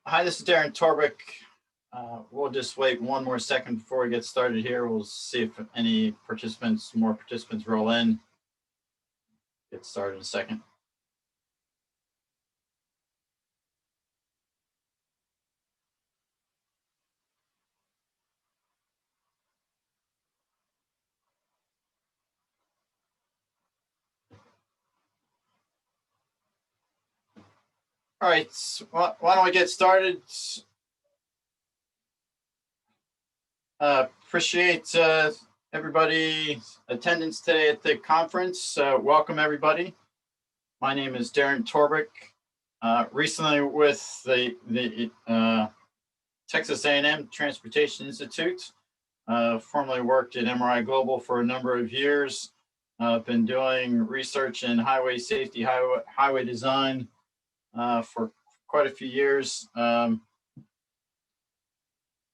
Hi, this is Darren Torbick. We'll just wait one more second before we get started here. We'll see if any more participants roll in. Get started in a second. All right, why don't we get started? Appreciate everybody's attendance today at the conference. Welcome everybody. My name is Darren Torbick. Recently with the Texas A&M Transportation Institute. Formerly worked at MRI Global for a number of years. Been doing research in highway safety, highway design for quite a few years.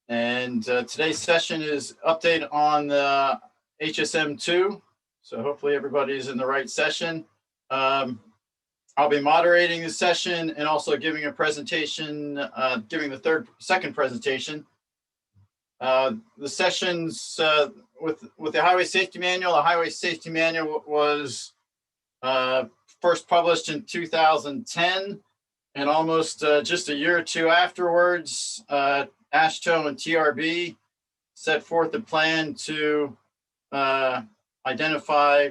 Today's session is update on the HSM2. So hopefully everybody's in the right session. I'll be moderating the session and also giving a presentation, giving the second presentation. The sessions with the Highway Safety Manual. The Highway Safety Manual was first published in 2010, and almost just a year or two afterwards, AASHTO and TRB set forth a plan to identify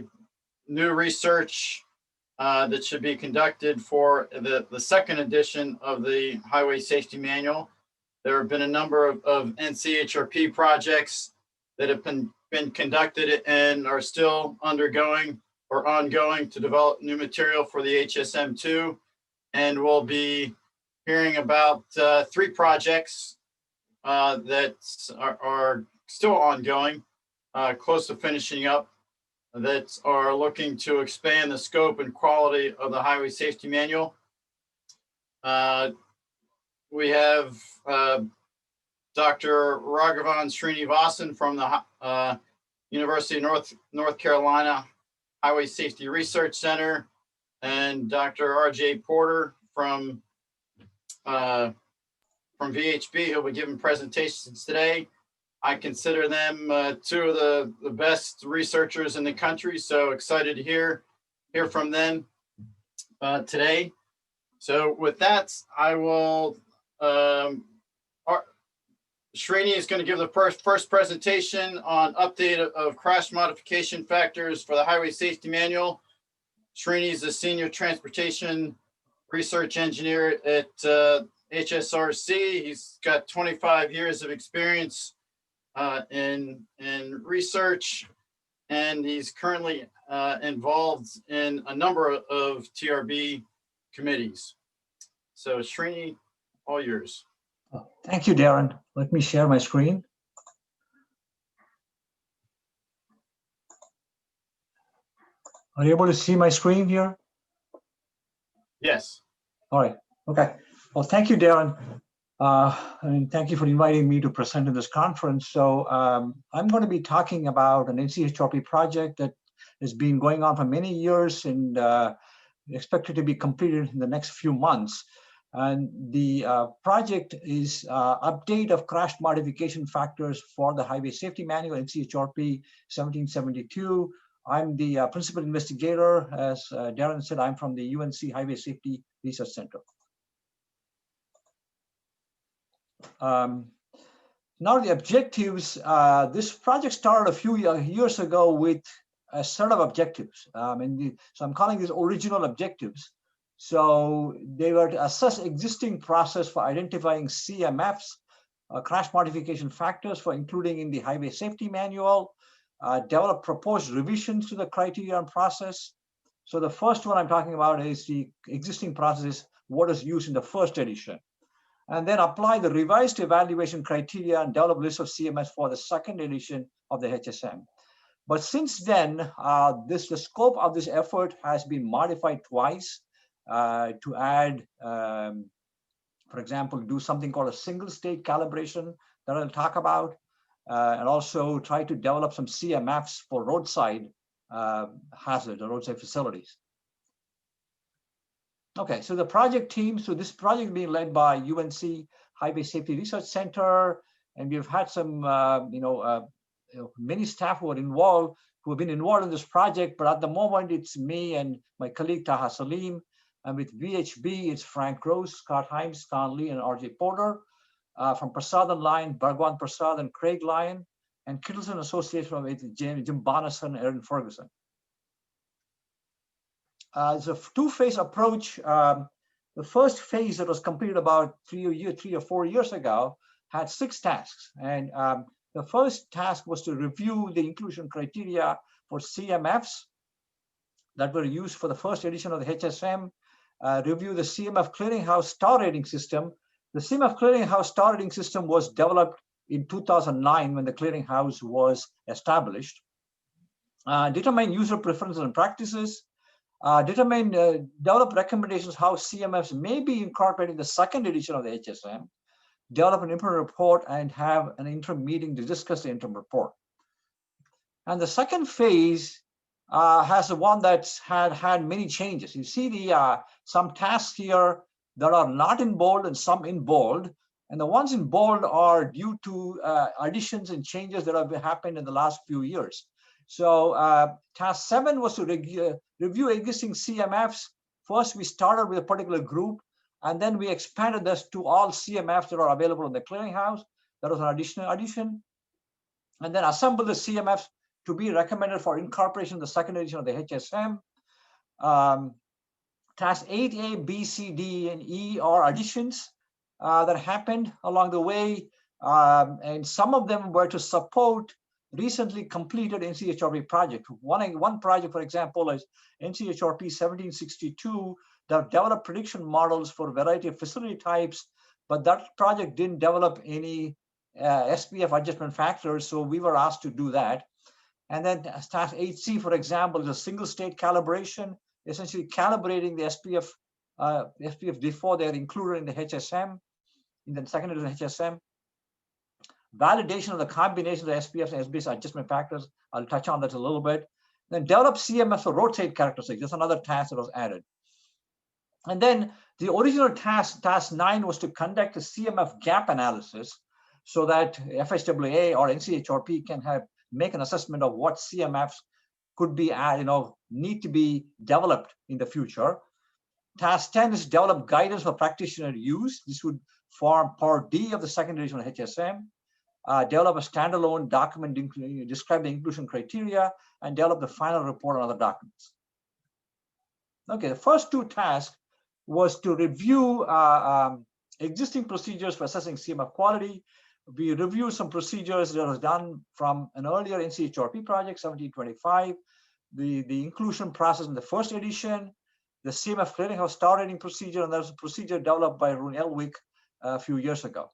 new research that should be conducted for the second edition of the Highway Safety Manual. There have been a number of NCHRP projects that have been conducted and are still undergoing or ongoing to develop new material for the HSM2. And we'll be hearing about 3 projects that are still ongoing, close to finishing up, that are looking to expand the scope and quality of the Highway Safety Manual. We have Dr. Raghavan Srinivasan from the University of North Carolina Highway Safety Research Center, and Dr. RJ Porter from VHB, who'll be giving presentations today. I consider them 2 of the best researchers in the country, so excited to hear from them today. So with that, I will, Srini is going to give the first presentation on update of crash modification factors for the Highway Safety Manual. Srini is a senior transportation research engineer at HSRC. He's got 25 years of experience in research, and he's currently involved in a number of TRB committees. So Srini, all yours. Thank you, Darren. Let me share my screen. Are you able to see my screen here? Yes. All right. Okay. Well, thank you, Darren. And thank you for inviting me to present in this conference. So I'm going to be talking about an NCHRP project that has been going on for many years and expected to be completed in the next few months. And the project is update of crash modification factors for the Highway Safety Manual, NCHRP 1772. I'm the principal investigator. As Darren said, I'm from the UNC Highway Safety Research Center. Now the objectives, this project started a few years ago with a set of objectives. So I'm calling these original objectives. So they were to assess existing process for identifying CMFs, crash modification factors for including in the Highway Safety Manual, develop proposed revisions to the criteria and process. So the first one I'm talking about is the existing process, what is used in the first edition. And then apply the revised evaluation criteria and develop a list of CMS for the second edition of the HSM. But since then, the scope of this effort has been modified twice to add, for example, do something called a single state calibration that I'll talk about, and also try to develop some CMFs for roadside hazards or roadside facilities. Okay, so the project team, so this project is being led by UNC Highway Safety Research Center, and we've had some, many staff who have been involved in this project, but at the moment it's me and my colleague Taha Salim, and with VHB, it's Frank Rose, Scott Himes, Stan Lee, and RJ Porter. From Prasad and Lyon, Bhagwan Prasad and Craig Lyon, and Kittleson Associates from Jim Bonison and Erin Ferguson. It's a two-phase approach. The first phase that was completed about 3 or 4 years ago had 6 tasks. And the first task was to review the inclusion criteria for CMFs that were used for the first edition of the HSM, review the CMF clearinghouse star rating system. The CMF clearinghouse star rating system was developed in 2009 when the clearinghouse was established. Determine user preferences and practices. Develop recommendations how CMFs may be incorporated in the second edition of the HSM. Develop an interim report and have an interim meeting to discuss the interim report. And the second phase has the one that's had many changes. You see the some tasks here that are not in bold and some in bold. And the ones in bold are due to additions and changes that have happened in the last few years. So task 7 was to review existing CMFs. First, we started with a particular group, and then we expanded this to all CMFs that are available in the clearinghouse. That was an additional addition. And then assemble the CMFs to be recommended for incorporation in the second edition of the HSM. Task 8A, B, C, D, and E are additions that happened along the way. And some of them were to support recently completed NCHRP project. One project, for example, is NCHRP 1762 that developed prediction models for a variety of facility types, but that project didn't develop any SPF adjustment factors, so we were asked to do that. And then task 8C, for example, is a single state calibration, essentially calibrating the SPF before they're included in the HSM, in the second edition HSM. Validation of the combination of the SPF and SBS adjustment factors. I'll touch on that a little bit. Then develop CMF for rotate characteristics. That's another task that was added. And then the original task 9 was to conduct a CMF gap analysis so that FHWA or NCHRP can make an assessment of what CMFs could be, need to be developed in the future. Task 10 is develop guidance for practitioner use. This would form part D of the second edition of HSM. Develop a standalone document describe the inclusion criteria, and develop the final report on other documents. Okay, the first 2 tasks was to review existing procedures for assessing CMF quality. We reviewed some procedures that was done from an earlier NCHRP project, 1725, the inclusion process in the first edition, the CMF clearinghouse star rating procedure, and there's a procedure developed by Rune Elwick a few years ago.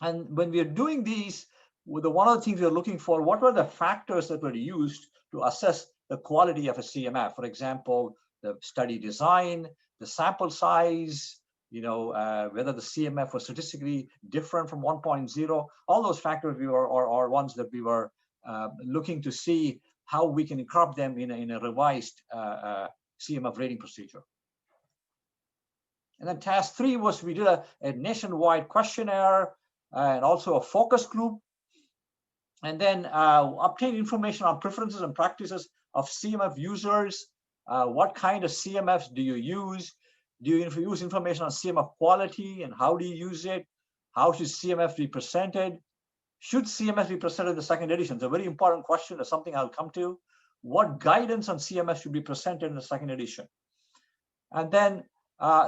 And when we are doing these, one of the things we are looking for, what were the factors that were used to assess the quality of a CMF? For example, the study design, the sample size, whether the CMF was statistically different from 1.0. All those factors are ones that we were looking to see how we can incorporate them in a revised CMF rating procedure. And then task 3 was we did a nationwide questionnaire and also a focus group, and then obtain information on preferences and practices of CMF users. What kind of CMFs do you use? Do you use information on CMF quality, and how do you use it? How should CMF be presented? Should CMF be presented in the second edition? It's a very important question. It's something I'll come to. What guidance on CMF should be presented in the second edition? And then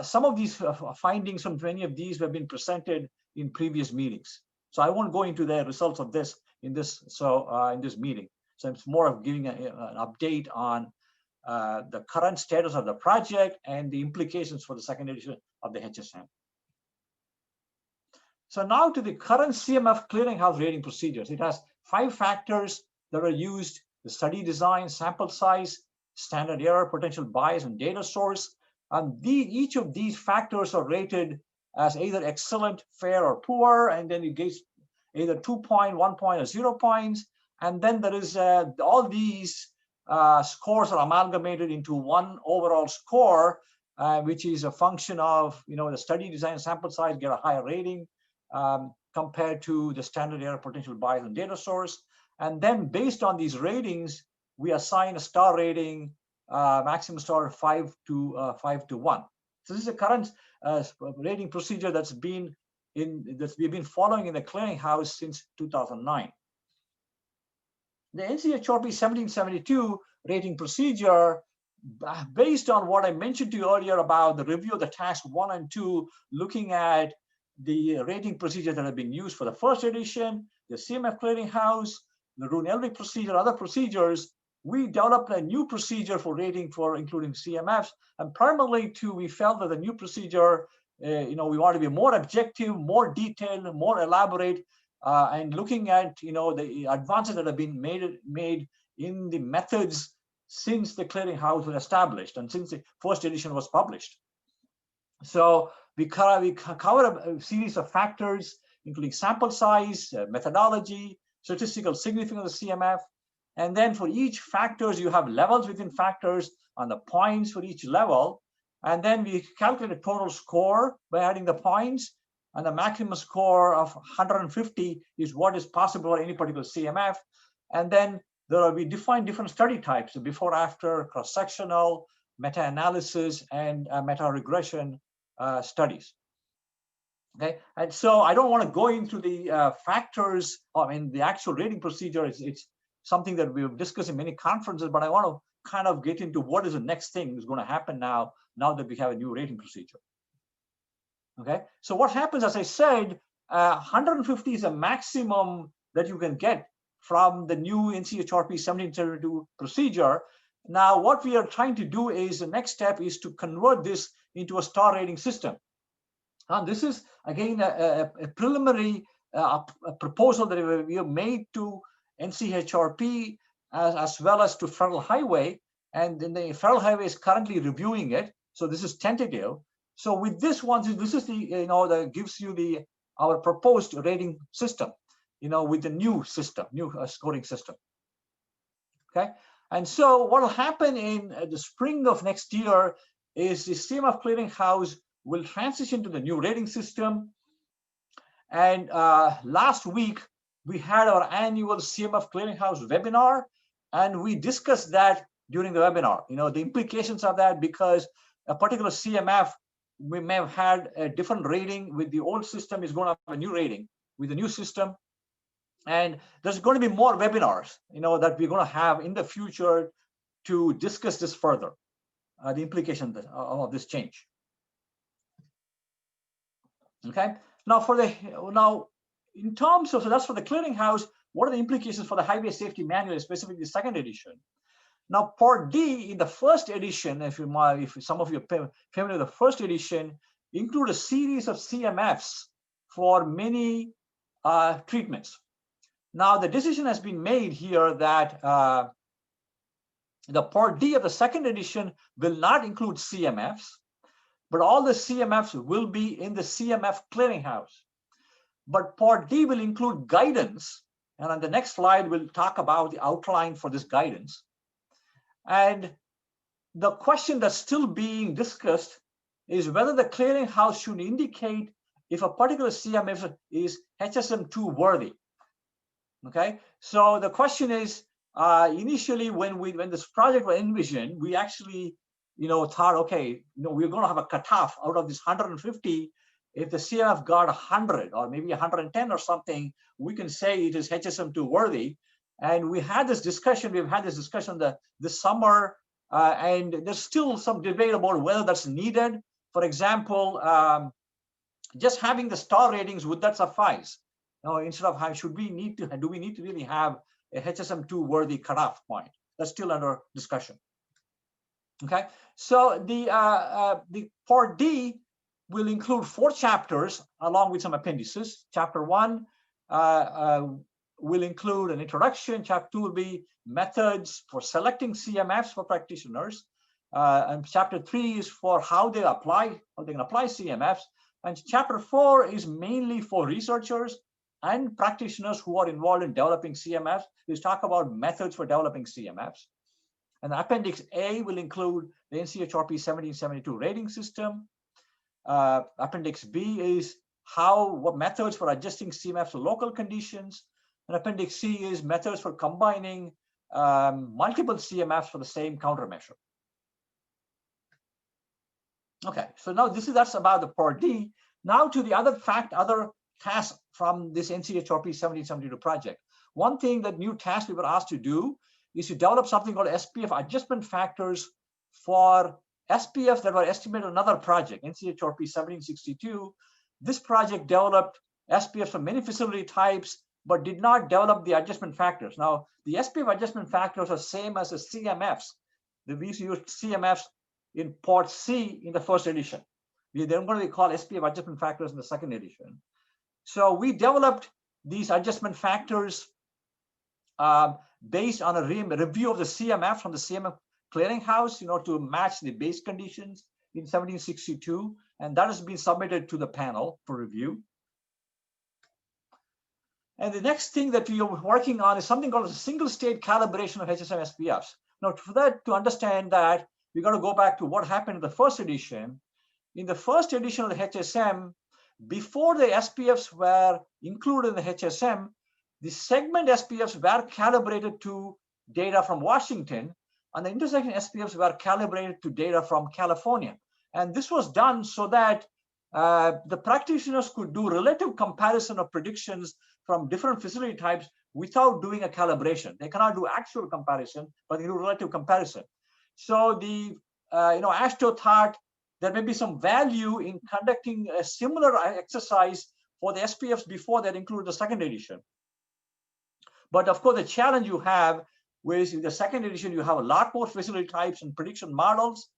some of these findings from many of these have been presented in previous meetings. So I won't go into the results of this in this meeting. So it's more of giving an update on the current status of the project and the implications for the second edition of the HSM. So now to the current CMF clearinghouse rating procedures. It has 5 factors that are used: the study design, sample size, standard error, potential bias, and data source. And each of these factors are rated as either excellent, fair, or poor, and then you get either 2 point, 1 point, or 0 points. And then there is all these scores are amalgamated into one overall score which is a function of, the study design sample size get a higher rating compared to the standard error potential bias and data source. And then based on these ratings, we assign a star rating, maximum star 5 to 1. So this is a current rating procedure that we've been following in the clearinghouse since 2009. The NCHRP 1772 rating procedure, based on what I mentioned to you earlier about the review of the task 1 and 2, looking at the rating procedures that have been used for the first edition, the CMF clearinghouse, the Roon-Elvik procedure, other procedures, we developed a new procedure for rating for including CMFs. And primarily we felt that the new procedure, we want to be more objective, more detailed, more elaborate, and looking at, the advances that have been made in the methods since the clearinghouse was established and since the first edition was published. So we cover a series of factors, including sample size, methodology, statistical significance of CMF. And then for each factors, you have levels within factors on the points for each level. And then we calculate a total score by adding the points. And the maximum score of 150 is what is possible for any particular CMF. And then we define different study types, before, after, cross-sectional, meta-analysis, and meta-regression studies. Okay, and so I don't want to go into the factors. The actual rating procedure it's something that we've discussed in many conferences, but I want to kind of get into what is the next thing that's going to happen now that we have a new rating procedure. Okay, so what happens, as I said, 150 is a maximum that you can get from the new NCHRP 1772 procedure. Now, what we are trying to do is the next step is to convert this into a star rating system. And this is, again, a preliminary proposal that we have made to NCHRP as well as to Federal Highway. And then the Federal Highway is currently reviewing it. So this is tentative. So with this one, this is that gives you our proposed rating system, with the new system, new scoring system. Okay. And so what will happen in the spring of next year is the CMF clearinghouse will transition to the new rating system. And last week, we had our annual CMF clearinghouse webinar, and we discussed that during the webinar, the implications of that, because a particular CMF, we may have had a different rating with the old system, is going to have a new rating with the new system. And there's going to be more webinars, that we're going to have in the future to discuss this further, the implications of this change. Okay. Now, in terms of, so that's for the clearinghouse, what are the implications for the highway safety manual, specifically the second edition? Now, Part D in the first edition, if some of you are familiar with the first edition, include a series of CMFs for many treatments. Now, the decision has been made here that the Part D of the second edition will not include CMFs, but all the CMFs will be in the CMF clearinghouse. But Part D will include guidance, and on the next slide, we'll talk about the outline for this guidance. And the question that's still being discussed is whether the clearinghouse should indicate if a particular CMF is HSM2 worthy. Okay, so the question is, initially when this project was envisioned, we actually, thought, okay, we're going to have a cutoff out of this 150. If the CMF got 100 or maybe 110 or something, we can say it is HSM2 worthy. And we had this discussion. We've had this discussion this summer, and there's still some debate about whether that's needed. For example, just having the star ratings, would that suffice? Instead of do we need to really have a HSM2 worthy cutoff point? That's still under discussion. Okay, so the Part D will include 4 chapters along with some appendices. Chapter 1 will include an introduction. Chapter 2 will be methods for selecting CMFs for practitioners. And chapter 3 is for how they can apply CMFs. And chapter 4 is mainly for researchers and practitioners who are involved in developing CMFs. We'll talk about methods for developing CMFs. And Appendix A will include the NCHRP 1772 rating system. Appendix B is what methods for adjusting CMFs to local conditions. And Appendix C is methods for combining multiple CMFs for the same countermeasure. Okay, so now that's about the Part D. Now to the other tasks from this NCHRP 1772 project. One thing that new task we were asked to do is to develop something called SPF adjustment factors for SPFs that were estimated in another project, NCHRP 1762. This project developed SPFs for many facility types, but did not develop the adjustment factors. Now, the SPF adjustment factors are same as the CMFs. We used CMFs in Part C in the first edition. They're going to be called SPF adjustment factors in the second edition. So we developed these adjustment factors based on a review of the CMF from the CMF clearinghouse, to match the base conditions in 1762, and that has been submitted to the panel for review. And the next thing that we are working on is something called a single state calibration of HSM SPFs. Now, for that, to understand that, we got to go back to what happened in the first edition. In the first edition of the HSM, before the SPFs were included in the HSM, the segment SPFs were calibrated to data from Washington, and the intersection SPFs were calibrated to data from California. And this was done so that the practitioners could do relative comparison of predictions from different facility types without doing a calibration. They cannot do actual comparison, but they do relative comparison. So the AASHTO thought there may be some value in conducting a similar exercise for the SPFs before that included the second edition. But of course, the challenge you have is in the second edition, you have a lot more facility types and prediction models.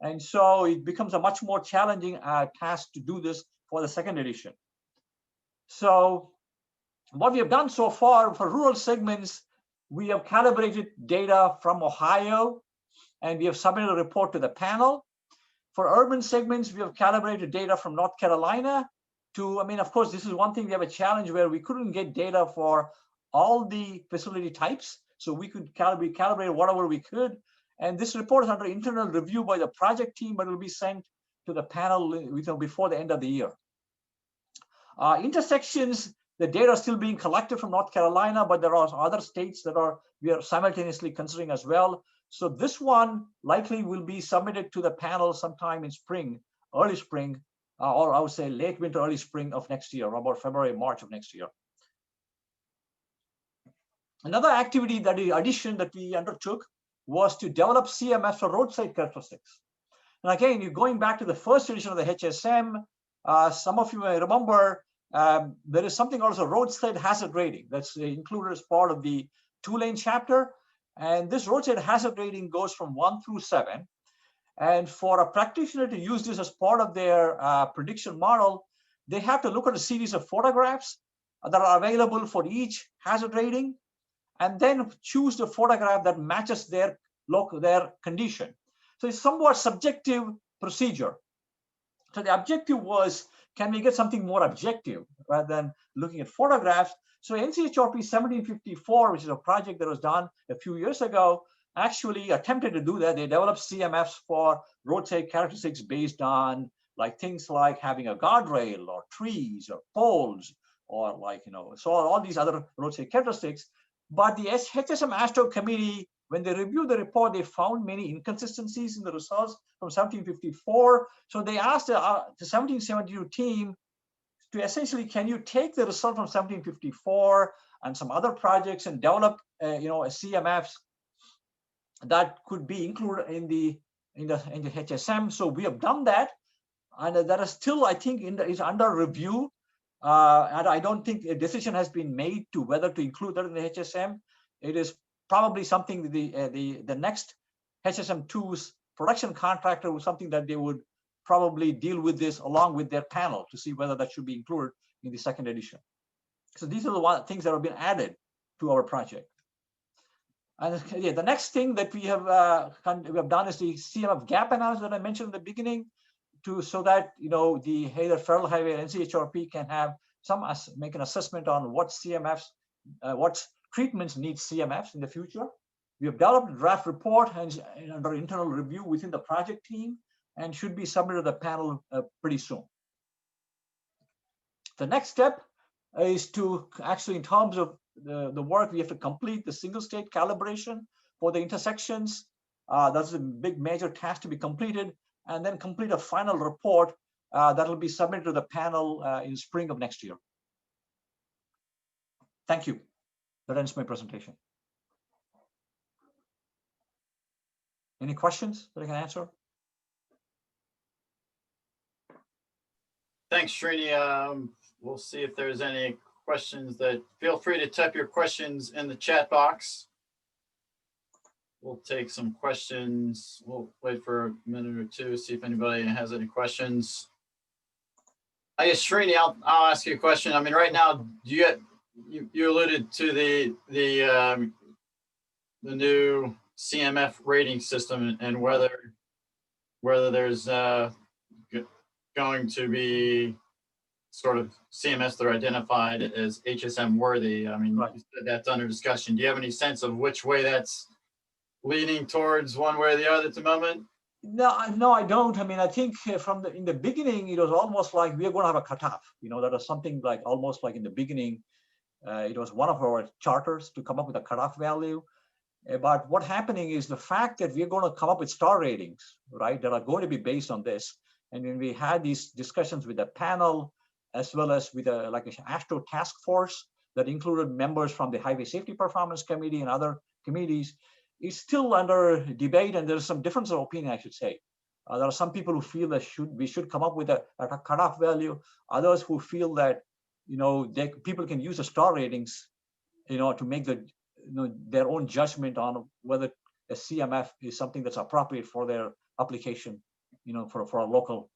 And so it becomes a much more challenging task to do this for the second edition. So what we have done so far for rural segments, we have calibrated data from Ohio, and we have submitted a report to the panel. For urban segments, we have calibrated data from North Carolina of course, this is one thing we have a challenge where we couldn't get data for all the facility types. So we could calibrate whatever we could. And this report is under internal review by the project team, but it will be sent to the panel before the end of the year. Intersections, the data are still being collected from North Carolina, but there are other states that we are simultaneously considering as well. So this one likely will be submitted to the panel sometime in spring, early spring, or I would say late winter, early spring of next year, about February, March of next year. Another activity addition that we undertook was to develop CMS for roadside characteristics. And again, you're going back to the first edition of the HSM. Some of you may remember there is something called a roadside hazard rating that's included as part of the 2-lane chapter. And this roadside hazard rating goes from 1 through 7. And for a practitioner to use this as part of their prediction model, they have to look at a series of photographs that are available for each hazard rating, and then choose the photograph that matches their condition. So it's somewhat subjective procedure. So the objective was, can we get something more objective rather than looking at photographs? So NCHRP 1754, which is a project that was done a few years ago, actually attempted to do that. They developed CMFs for roadside characteristics based on things like having a guardrail or trees or poles or so all these other roadside characteristics. But the HSM AASHTO committee, when they reviewed the report, they found many inconsistencies in the results from 1754. So they asked the 1772 team to essentially, can you take the result from 1754 and some other projects and develop, a CMFs that could be included in the HSM? So we have done that, and that is still, I think, is under review. And I don't think a decision has been made to whether to include that in the HSM. It is probably something the next HSM2's production contractor was something that they would probably deal with this along with their panel to see whether that should be included in the second edition. So these are the things that have been added to our project. And the next thing that we have done is the CMF gap analysis that I mentioned in the beginning, so that the either Federal Highway or NCHRP can have make an assessment on what CMFs, what treatments need CMFs in the future. We have developed a draft report and under internal review within the project team and should be submitted to the panel pretty soon. The next step is to actually, in terms of the work, we have to complete the single state calibration for the intersections. That's a big major task to be completed, and then complete a final report that will be submitted to the panel in spring of next year. Thank you. That ends my presentation. Any questions that I can answer? Thanks, Srini. We'll see if there's any questions. That feel free to type your questions in the chat box. We'll take some questions. We'll wait for a minute or two, see if anybody has any questions. I guess, Srini, I'll ask you a question. I mean, right now, you alluded to the new CMF rating system and whether there's going to be sort of CMS that are identified as HSM worthy. I mean, right. You said that's under discussion. Do you have any sense of which way that's leaning towards, one way or the other at the moment? No, I don't. I mean, I think in the beginning, it was almost like we are going to have a cutoff. That was something like almost like in the beginning, it was one of our charters to come up with a cutoff value. But what's happening is the fact that we're going to come up with star ratings, right, that are going to be based on this. And when we had these discussions with the panel, as well as with like an AASHTO task force that included members from the Highway Safety Performance Committee and other committees, it's still under debate, and there's some difference of opinion, I should say. There are some people who feel that we should come up with a cutoff value. Others who feel that people can use the star ratings, to make their own judgment on whether a CMF is something that's appropriate for their application, for a local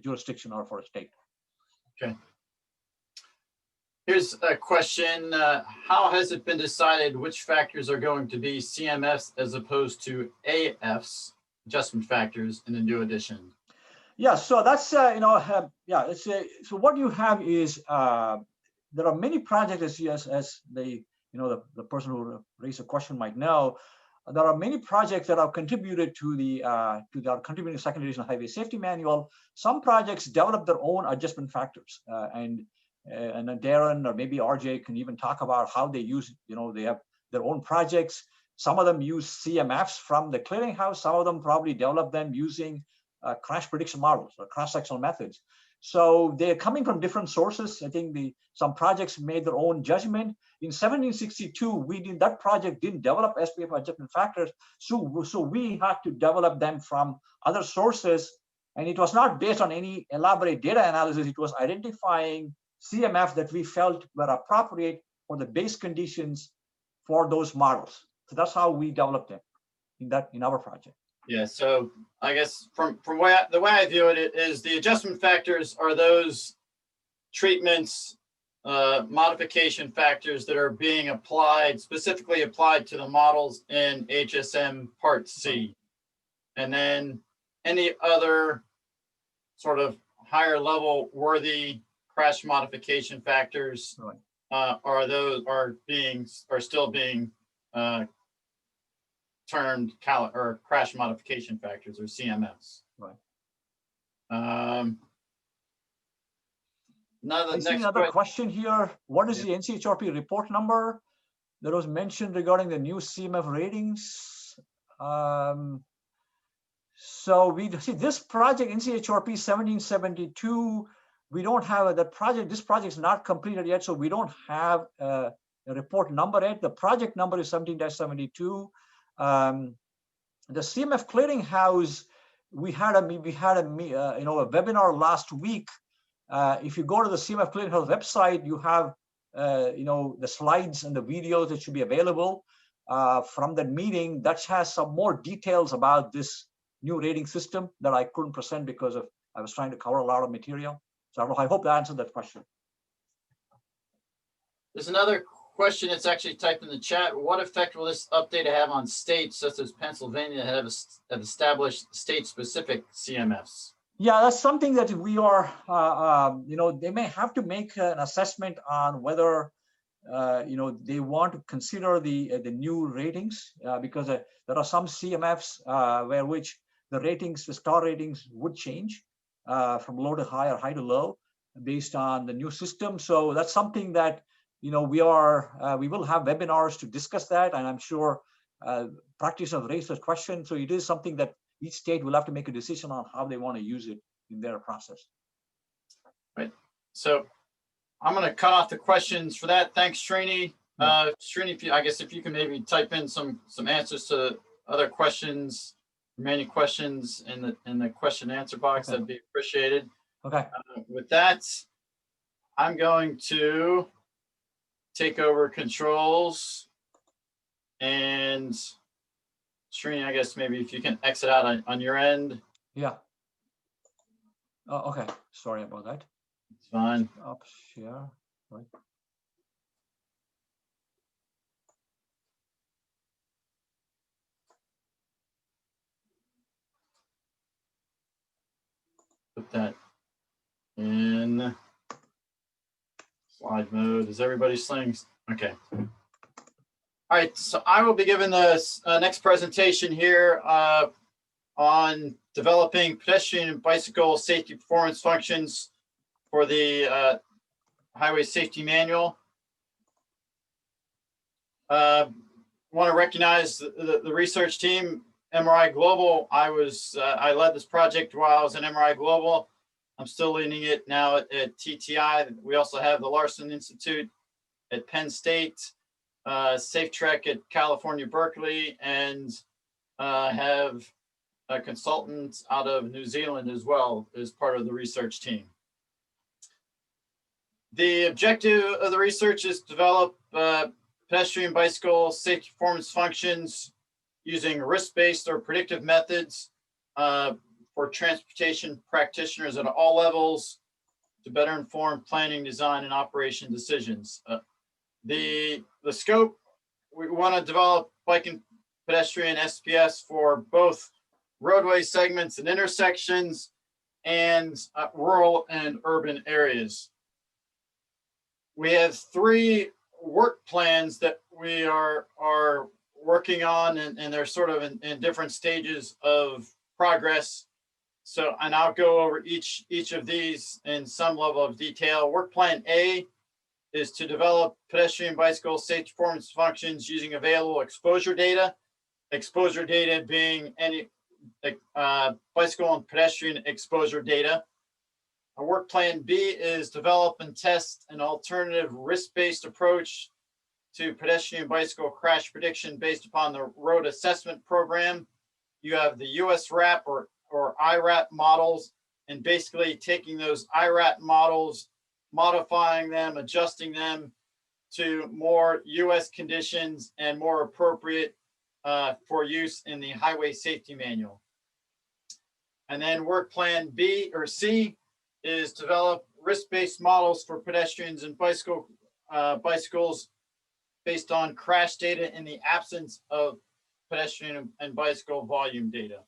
jurisdiction or for a state. Okay. Here's a question. How has it been decided which factors are going to be CMFs as opposed to AFs, adjustment factors, in the new edition? Yeah, so that's, so what you have is, there are many projects, as the person who raised the question might know, there are many projects that have contributed to the contributing second edition Highway Safety Manual. Some projects develop their own adjustment factors, and then Darren or maybe RJ can even talk about how they use, they have their own projects. Some of them use CMFs from the clearinghouse. Some of them probably develop them using crash prediction models or cross-sectional methods. So they're coming from different sources. I think some projects made their own judgment. In 1762, that project didn't develop SPF adjustment factors, so we had to develop them from other sources. And it was not based on any elaborate data analysis. It was identifying CMF that we felt were appropriate for the base conditions for those models. So that's how we developed them in our project. Yeah, so I guess from the way I view it is the adjustment factors are those treatments, modification factors that are being specifically applied to the models in HSM Part C. And then any other sort of higher level worthy crash modification factors are still being termed crash modification factors, or CMFs. Right. I see another question here. What is the NCHRP report number that was mentioned regarding the new CMF ratings? So we see this project, NCHRP 1772. We don't have that project. This project is not completed yet, so we don't have a report number yet. The project number is 17-72. The CMF clearinghouse, we had a webinar last week. If you go to the CMF clearinghouse website, you have the slides and the videos that should be available from that meeting. That has some more details about this new rating system that I couldn't present because I was trying to cover a lot of material. So I hope that answered that question. There's another question that's actually typed in the chat. What effect will this update have on states such as Pennsylvania that have established state-specific CMFs? Yeah, that's something that we are, they may have to make an assessment on whether they want to consider the new ratings because there are some CMFs where which the ratings, the star ratings would change from low to high or high to low based on the new system. So that's something that we will have webinars to discuss that, and I'm sure practitioners raise that question. So it is something that each state will have to make a decision on how they want to use it in their process. Right. So I'm going to cut off the questions for that. Thanks, Srini. Srini, I guess if you can maybe type in some answers to other questions, remaining questions in the question and answer box, that'd be appreciated. Okay. With that, I'm going to take over controls, and Srini, I guess maybe if you can exit out on your end. Yeah. Oh, okay. Sorry about that. It's fine. Up share. Right. Put that in slide mode. Is everybody slaying? Okay. All right. So I will be giving the next presentation here on developing pedestrian and bicycle safety performance functions for the Highway Safety Manual. Want to recognize the research team, MRI Global. I led this project while I was in MRI Global. I'm still leading it now at TTI. We also have the Larson Institute at Penn State, Safe Trek at California, Berkeley, and have a consultant out of New Zealand as well as part of the research team. The objective of the research is to develop pedestrian bicycle safety performance functions using risk-based or predictive methods for transportation practitioners at all levels to better inform planning, design, and operation decisions. The scope, we want to develop bike and pedestrian SPS for both roadway segments and intersections and rural and urban areas. We have 3 work plans that we are working on, and they're sort of in different stages of progress. So, and I'll go over each of these in some level of detail. Work plan A is to develop pedestrian bicycle safety performance functions using available exposure data. Exposure data being any bicycle and pedestrian exposure data. Our work plan B is develop and test an alternative risk-based approach to pedestrian bicycle crash prediction based upon the road assessment program. You have the US RAP or IRAP models, and basically taking those IRAP models, modifying them, adjusting them to more US conditions and more appropriate for use in the Highway Safety Manual. And then work plan B or C is develop risk-based models for pedestrians and bicycles based on crash data in the absence of pedestrian and bicycle volume data.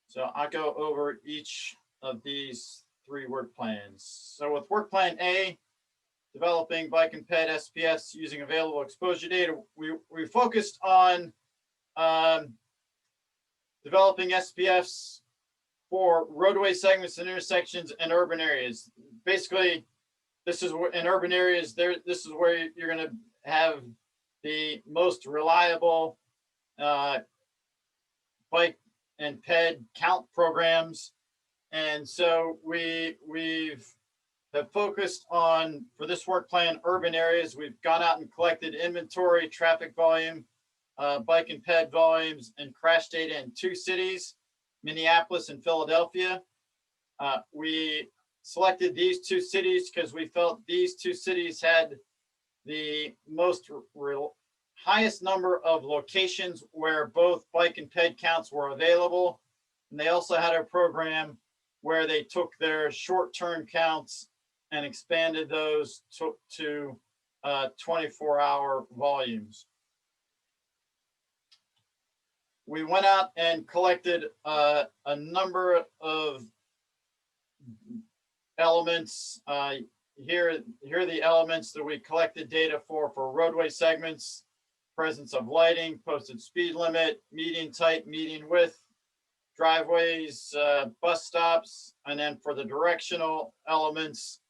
So I'll go over each of these 3 work plans. So with work plan A, developing bike and ped SPS using available exposure data, we focused on developing SPFs for roadway segments and intersections and urban areas. Basically, this is where in urban areas, this is where you're going to have the most reliable bike and ped count programs. And so we've focused on, for this work plan, urban areas. We've gone out and collected inventory, traffic volume, bike and ped volumes, and crash data in 2 cities, Minneapolis and Philadelphia. We selected these 2 cities because we felt these 2 cities had the most highest number of locations where both bike and ped counts were available. And they also had a program where they took their short-term counts and expanded those to 24-hour volumes. We went out and collected a number of elements here are the elements that we collected data for roadway segments: presence of lighting, posted speed limit, median type, median width, driveways, bus stops, and then for the directional elements,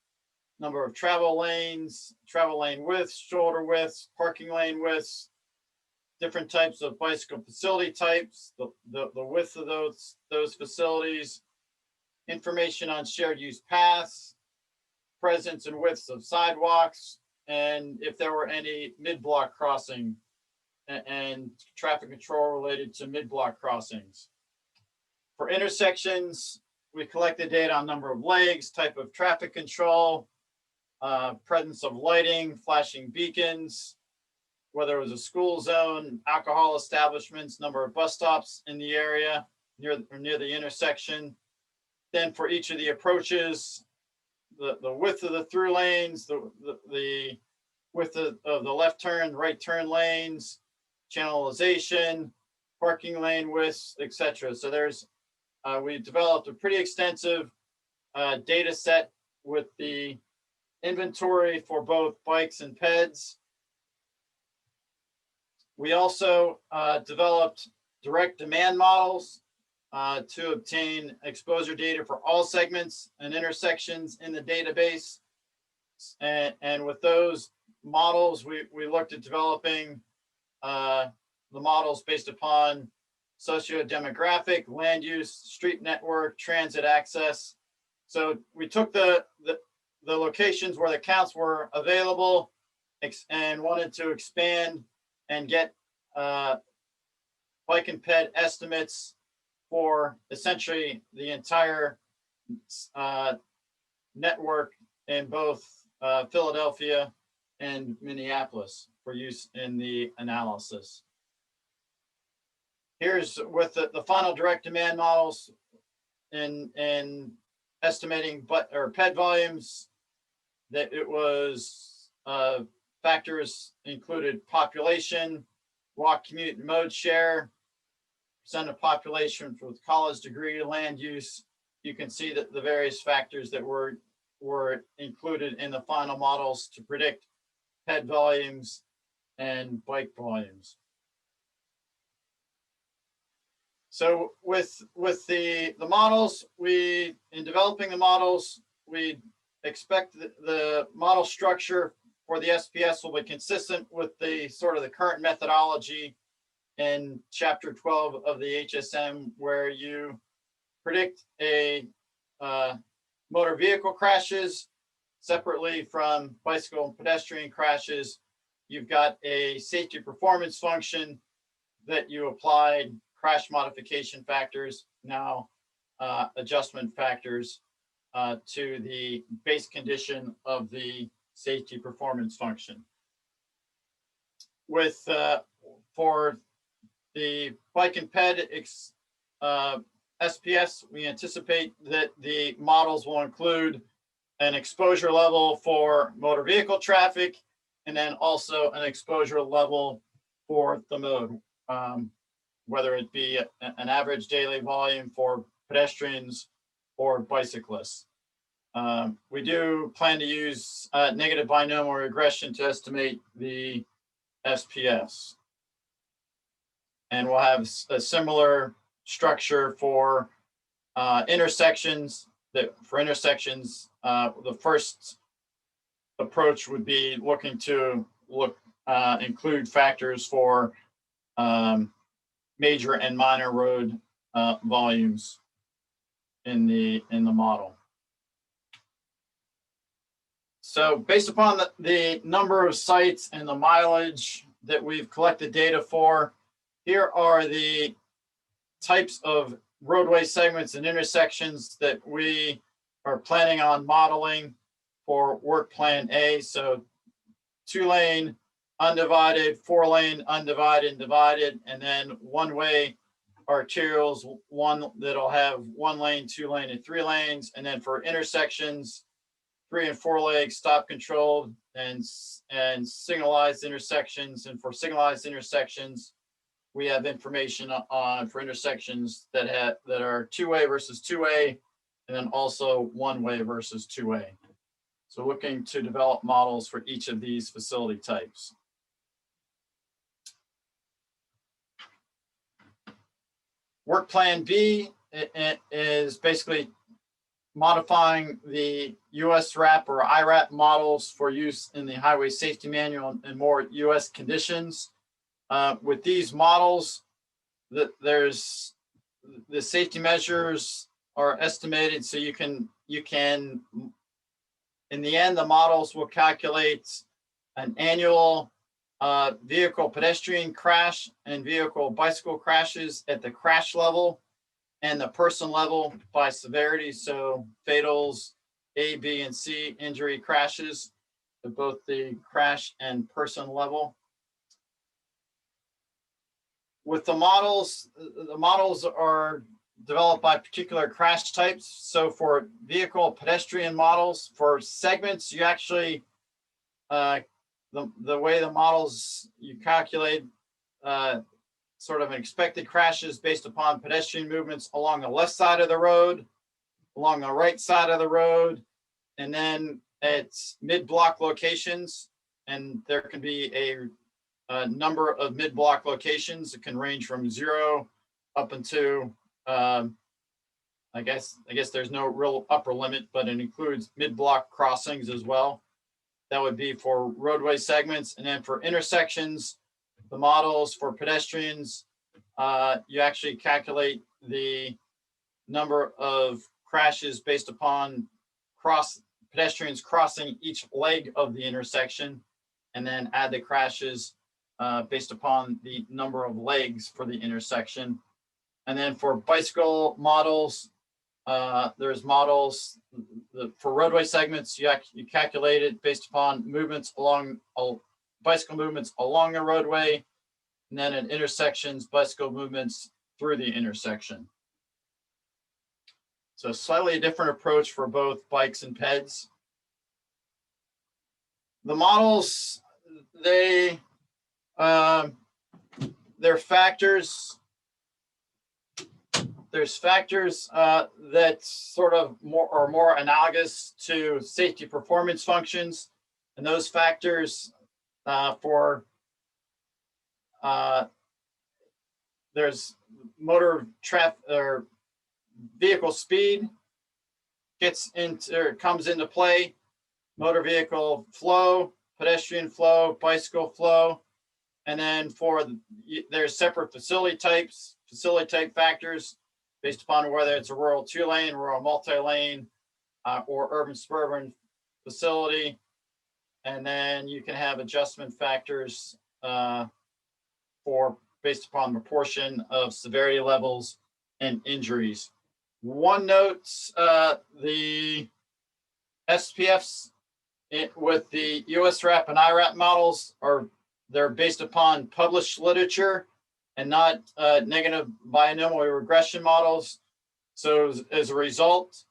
number of travel lanes, travel lane widths, shoulder widths, parking lane widths, different types of bicycle facility types, the width of those facilities, information on shared use paths, presence and widths of sidewalks, and if there were any mid-block crossing and traffic control related to mid-block crossings. For intersections, we collected data on number of legs, type of traffic control, presence of lighting, flashing beacons, whether it was a school zone, alcohol establishments, number of bus stops in the area near the intersection. Then for each of the approaches, the width of the through lanes, the width of the left turn, right turn lanes, channelization, parking lane widths, etc. So we developed a pretty extensive data set with the inventory for both bikes and peds. We also developed direct demand models to obtain exposure data for all segments and intersections in the database. And with those models, we looked at developing the models based upon socio-demographic, land use, street network, transit access. So we took the locations where the counts were available and wanted to expand and get bike and ped estimates for essentially the entire network in both Philadelphia and Minneapolis for use in the analysis. Here's with the final direct demand models in estimating ped volumes, that it was factors included population, walk, commute, and mode share, percent of population with college degree, land use. You can see that the various factors that were included in the final models to predict ped volumes and bike volumes. So with the models, in developing the models, we expect the model structure for the SPS will be consistent with the sort of the current methodology in chapter 12 of the HSM, where you predict a motor vehicle crashes separately from bicycle and pedestrian crashes. You've got a safety performance function that you applied crash modification factors, now adjustment factors to the base condition of the safety performance function. For the bike and ped SPS, we anticipate that the models will include an exposure level for motor vehicle traffic, and then also an exposure level for the mode, whether it be an average daily volume for pedestrians or bicyclists. We do plan to use negative binomial regression to estimate the SPS. And we'll have a similar structure for intersections. The first approach would be looking to include factors for major and minor road volumes in the model. So based upon the number of sites and the mileage that we've collected data for, here are the types of roadway segments and intersections that we are planning on modeling for work plan A. So 2-lane, undivided, 4-lane, undivided, and divided, and then one-way arterials, one that'll have 1 lane, 2 lane, and 3 lanes. And then for intersections, 3 and 4 legs, stop controlled, and signalized intersections. And for signalized intersections, we have information on for intersections that are 2-way versus 2-way, and then also 1-way versus 2-way. So looking to develop models for each of these facility types. Work Plan B is basically modifying the US RAP or IRAP models for use in the Highway Safety Manual and more US conditions. With these models, there's the safety measures are estimated, so you can in the end, the models will calculate an annual vehicle pedestrian crash and vehicle bicycle crashes at the crash level and the person level by severity. So fatals, A, B, and C injury crashes at both the crash and person level. With the models are developed by particular crash types. So for vehicle pedestrian models, for segments, you actually, the way the models, you calculate sort of an expected crashes based upon pedestrian movements along the left side of the road, along the right side of the road, and then at mid-block locations. And there can be a number of mid-block locations. It can range from 0 up into, I guess there's no real upper limit, but it includes mid-block crossings as well. That would be for roadway segments. And then for intersections, the models for pedestrians, you actually calculate the number of crashes based upon pedestrians crossing each leg of the intersection, and then add the crashes based upon the number of legs for the intersection. And then for bicycle models, there's models for roadway segments. You calculate it based upon movements along bicycle movements along the roadway, and then at intersections, bicycle movements through the intersection. So slightly different approach for both bikes and peds. The models, they're factors. There's factors that sort of are more analogous to safety performance functions, and those factors there's motor traffic or vehicle speed comes into play, motor vehicle flow, pedestrian flow, bicycle flow, and then there's separate facility type factors based upon whether it's a rural 2-lane, rural multi-lane, or urban suburban facility. And then you can have adjustment factors based upon proportion of severity levels and injuries. One note, the SPFs with the US RAP and IRAP models they're based upon published literature and not negative binomial regression models. So as a result,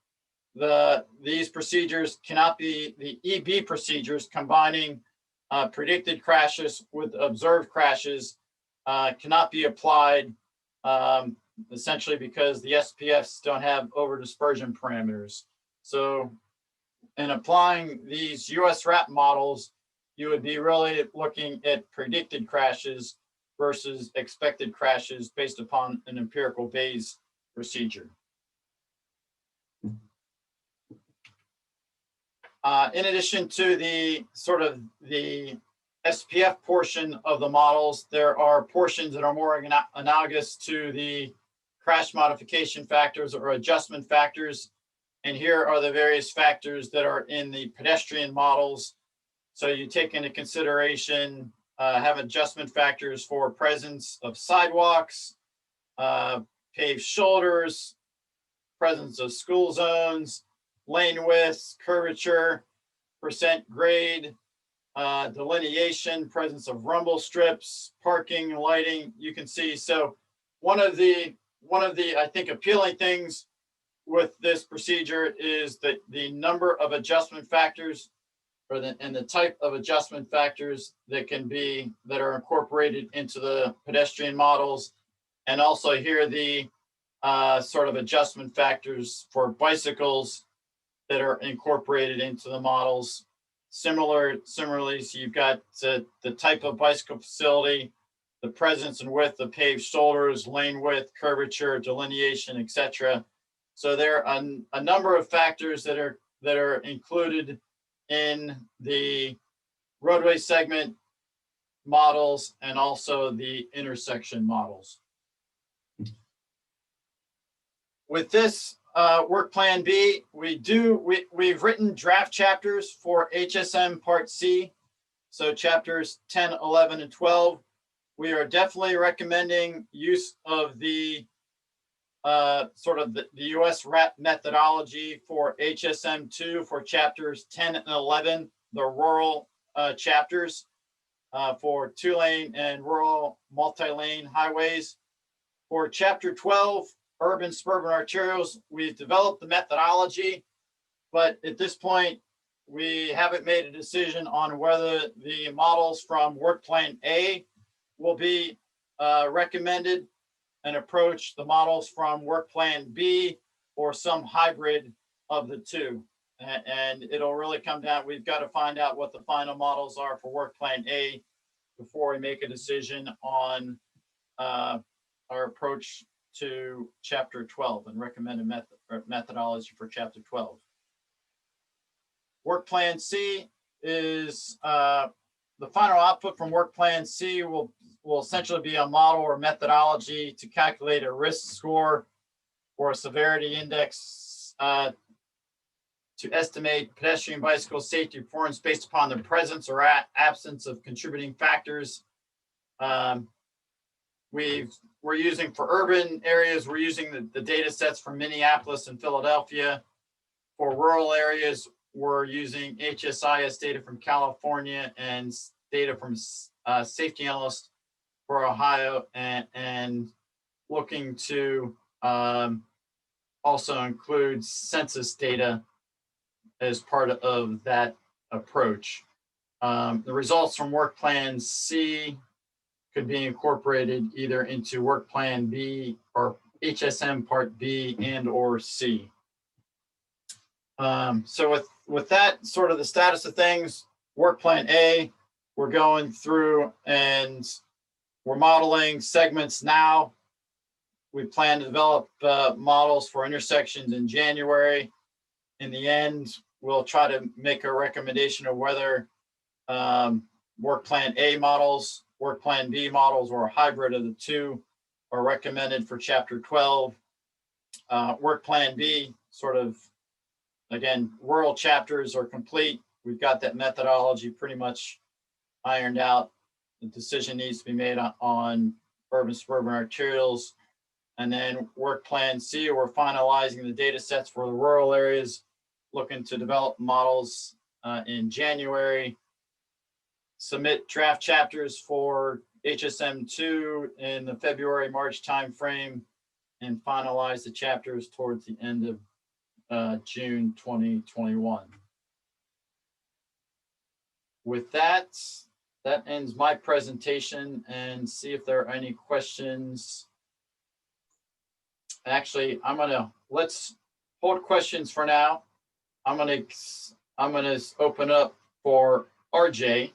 these procedures cannot be the EB procedures combining predicted crashes with observed crashes cannot be applied essentially because the SPFs don't have over dispersion parameters. So in applying these US RAP models, you would be really looking at predicted crashes versus expected crashes based upon an empirical Bayes procedure. In addition to the SPF portion of the models, there are portions that are more analogous to the crash modification factors or adjustment factors. And here are the various factors that are in the pedestrian models. So you take into consideration, have adjustment factors for presence of sidewalks, paved shoulders, presence of school zones, lane widths, curvature, percent grade, delineation, presence of rumble strips, parking, lighting. You can see. So one of the I think appealing things with this procedure is that the number of adjustment factors and the type of adjustment factors that are incorporated into the pedestrian models, and also here the sort of adjustment factors for bicycles that are incorporated into the models. Similarly, so you've got the type of bicycle facility, the presence and width of paved shoulders, lane width, curvature, delineation, etc. So there are a number of factors that are included in the roadway segment models and also the intersection models. With this work plan B, we've written draft chapters for HSM Part C. So chapters 10, 11, and 12. We are definitely recommending use of the sort of the US RAP methodology for HSM2 for chapters 10 and 11, the rural chapters for 2-lane and rural multi-lane highways. For chapter 12, urban suburban arterials, we've developed the methodology, but at this point, we haven't made a decision on whether the models from work plan A will be recommended and approach the models from work plan B or some hybrid of the two. And it'll really come down, we've got to find out what the final models are for work plan A before we make a decision on our approach to chapter 12 and recommended methodology for chapter 12. Work plan C is the final output from work plan C will essentially be a model or methodology to calculate a risk score or a severity index to estimate pedestrian bicycle safety performance based upon the presence or absence of contributing factors. We're using for urban areas, we're using the data sets from Minneapolis and Philadelphia. For rural areas, we're using HSIS data from California and data from safety analysts for Ohio, and looking to also include census data as part of that approach. The results from work plan C could be incorporated either into work plan B or HSM Part B and or C. So with that sort of the status of things, work plan A, we're going through and we're modeling segments now. We plan to develop models for intersections in January. In the end, we'll try to make a recommendation of whether work plan A models, work plan B models, or a hybrid of the two are recommended for chapter 12. Work plan B, sort of, again, rural chapters are complete. We've got that methodology pretty much ironed out. The decision needs to be made on urban suburban arterials. And then work plan C, we're finalizing the data sets for the rural areas, looking to develop models in January. Submit draft chapters for HSM2 in the February-March timeframe, and finalize the chapters towards the end of June 2021. With that, that ends my presentation, and see if there are any questions. Actually, let's hold questions for now. I'm gonna open up for RJ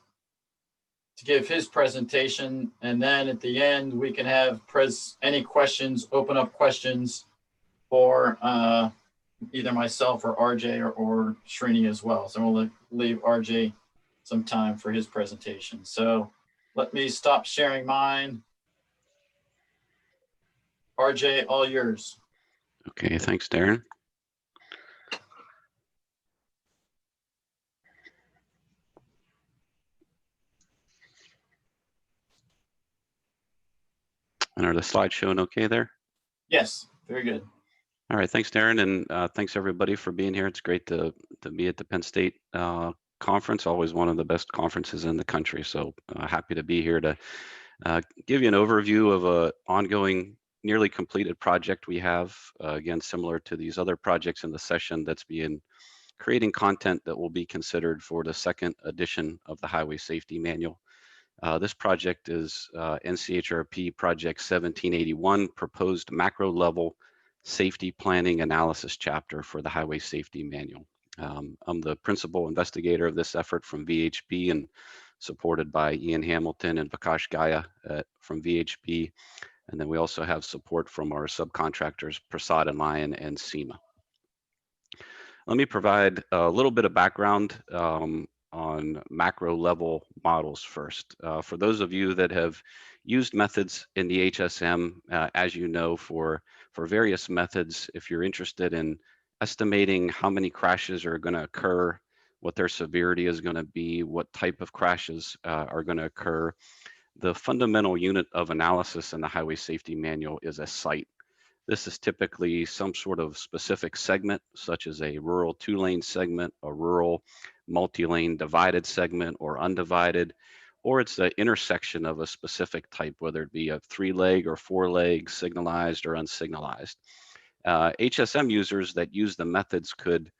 to give his presentation, and then at the end we can have any questions, open up questions for either myself or RJ or Srini as well. So we'll leave RJ some time for his presentation. So let me stop sharing mine. RJ, all yours. Okay, thanks, Darren. And are the slides showing okay there? Yes, very good. All right, thanks, Darren, and thanks everybody for being here. It's great to be at the Penn State conference, always one of the best conferences in the country. So happy to be here to give you an overview of a ongoing, nearly completed project we have. Again, similar to these other projects in the session, that's being creating content that will be considered for the second edition of the Highway Safety Manual. This project is NCHRP Project 1781, Proposed Macro Level Safety Planning Analysis Chapter for the Highway Safety Manual. I'm the principal investigator of this effort from VHB and supported by Ian Hamilton and Vikash Gaya from VHB. And then we also have support from our subcontractors, Prasad and Lion and SEMA. Let me provide a little bit of background on macro level models first. For those of you that have used methods in the HSM, as you know, for various methods, if you're interested in estimating how many crashes are going to occur, what their severity is going to be, what type of crashes are going to occur, the fundamental unit of analysis in the Highway Safety Manual is a site. This is typically some sort of specific segment, such as a rural 2-lane segment, a rural multi-lane divided segment or undivided, or it's the intersection of a specific type, whether it be a 3-leg or 4-leg, signalized or unsignalized. HSM users that use the methods could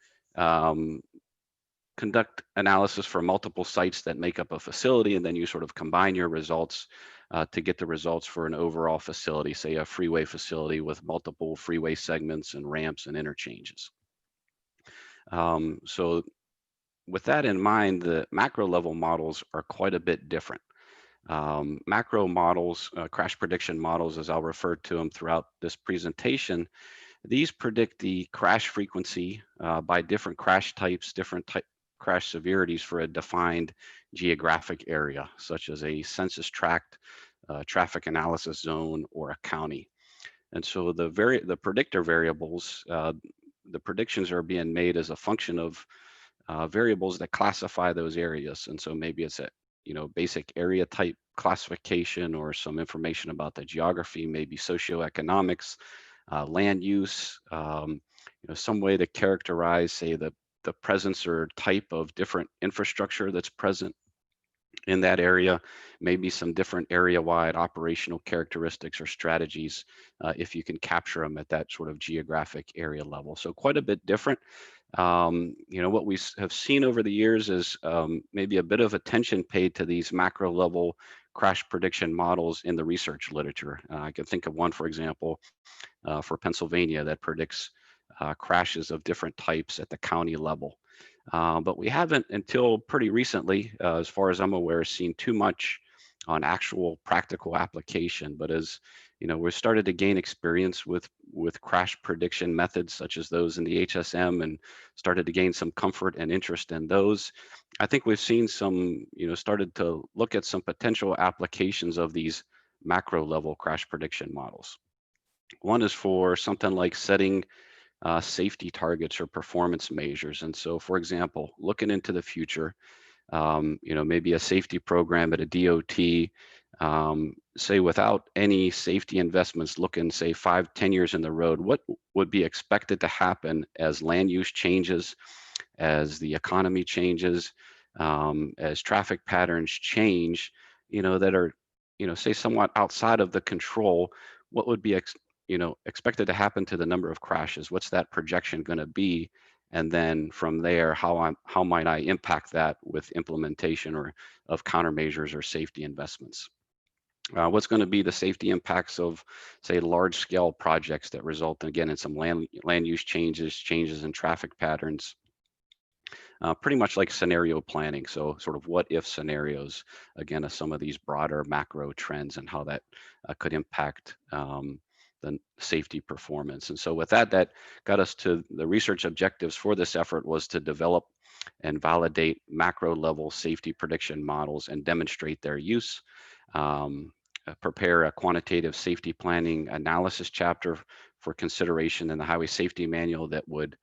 conduct analysis for multiple sites that make up a facility, and then you sort of combine your results to get the results for an overall facility, say a freeway facility with multiple freeway segments and ramps and interchanges. So with that in mind, the macro level models are quite a bit different. Macro models, crash prediction models, as I'll refer to them throughout this presentation, these predict the crash frequency by different crash types, different crash severities for a defined geographic area, such as a census tract, traffic analysis zone, or a county. And so the predictor variables, the predictions are being made as a function of variables that classify those areas. And so maybe it's a basic area type classification or some information about the geography, maybe socioeconomics, land use, some way to characterize, say, the presence or type of different infrastructure that's present in that area, maybe some different area-wide operational characteristics or strategies if you can capture them at that sort of geographic area level. So quite a bit different. What we have seen over the years is maybe a bit of attention paid to these macro level crash prediction models in the research literature. I can think of one, for example, for Pennsylvania that predicts crashes of different types at the county level. But we haven't, until pretty recently, as far as I'm aware, seen too much on actual practical application. But as we've started to gain experience with crash prediction methods such as those in the HSM and started to gain some comfort and interest in those, I think we've seen some, started to look at some potential applications of these macro level crash prediction models. One is for something like setting safety targets or performance measures. And so, for example, looking into the future, maybe a safety program at a DOT, say without any safety investments, looking, say, 5-10 years in the road, what would be expected to happen as land use changes, as the economy changes, as traffic patterns change, that are, say, somewhat outside of the control. What would be expected to happen to the number of crashes? What's that projection going to be? And then from there, how might I impact that with implementation or of countermeasures or safety investments? What's going to be the safety impacts of, say, large-scale projects that result, again, in some land use changes in traffic patterns? Pretty much like scenario planning. So sort of what if scenarios, again, of some of these broader macro trends and how that could impact the safety performance. And so with that got us to the research objectives for this effort was to develop and validate macro level safety prediction models and demonstrate their use. Prepare a quantitative safety planning analysis chapter for consideration in the Highway Safety Manual that would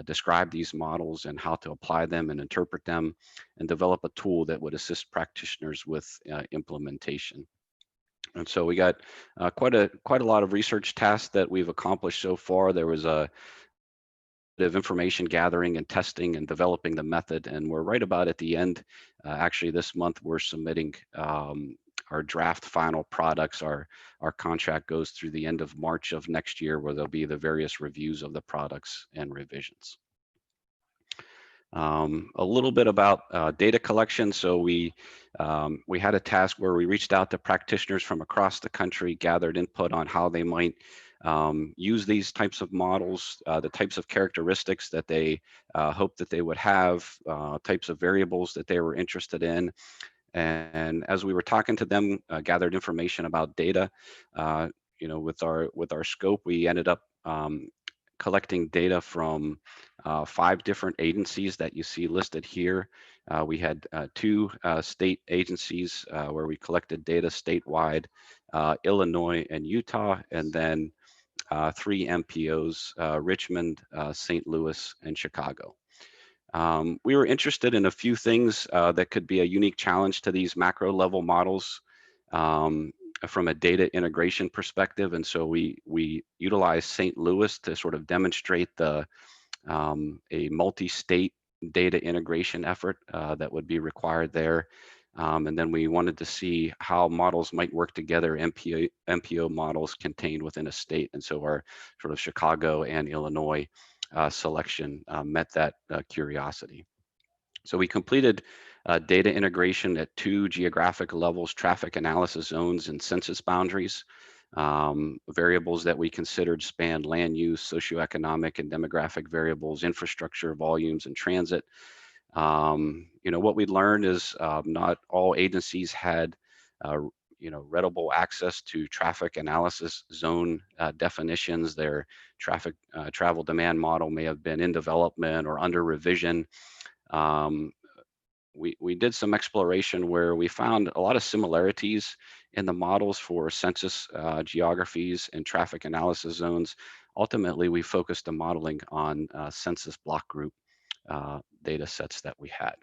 describe these models and how to apply them and interpret them, and develop a tool that would assist practitioners with implementation. And so we got quite a lot of research tasks that we've accomplished so far. There was a bit of information gathering and testing and developing the method, and we're right about at the end. Actually, this month we're submitting our draft final products. Our contract goes through the end of March of next year, where there'll be the various reviews of the products and revisions. A little bit about data collection. So we had a task where we reached out to practitioners from across the country, gathered input on how they might use these types of models, the types of characteristics that they hoped that they would have, types of variables that they were interested in. And as we were talking to them, gathered information about data, with our scope, we ended up collecting data from 5 different agencies that you see listed here. We had 2 state agencies where we collected data statewide, Illinois and Utah, and then 3 MPOs, Richmond, St. Louis, and Chicago. We were interested in a few things that could be a unique challenge to these macro level models from a data integration perspective. And so we utilized St. Louis to sort of demonstrate a multi-state data integration effort that would be required there. And then we wanted to see how models might work together, MPO models contained within a state. And so our sort of Chicago and Illinois selection met that curiosity. So we completed data integration at 2 geographic levels: traffic analysis zones and census boundaries. Variables that we considered spanned land use, socioeconomic and demographic variables, infrastructure, volumes, and transit. What we learned is not all agencies had readable access to traffic analysis zone definitions. Their traffic travel demand model may have been in development or under revision. We did some exploration where we found a lot of similarities in the models for census geographies and traffic analysis zones. Ultimately, we focused the modeling on census block group data sets that we had.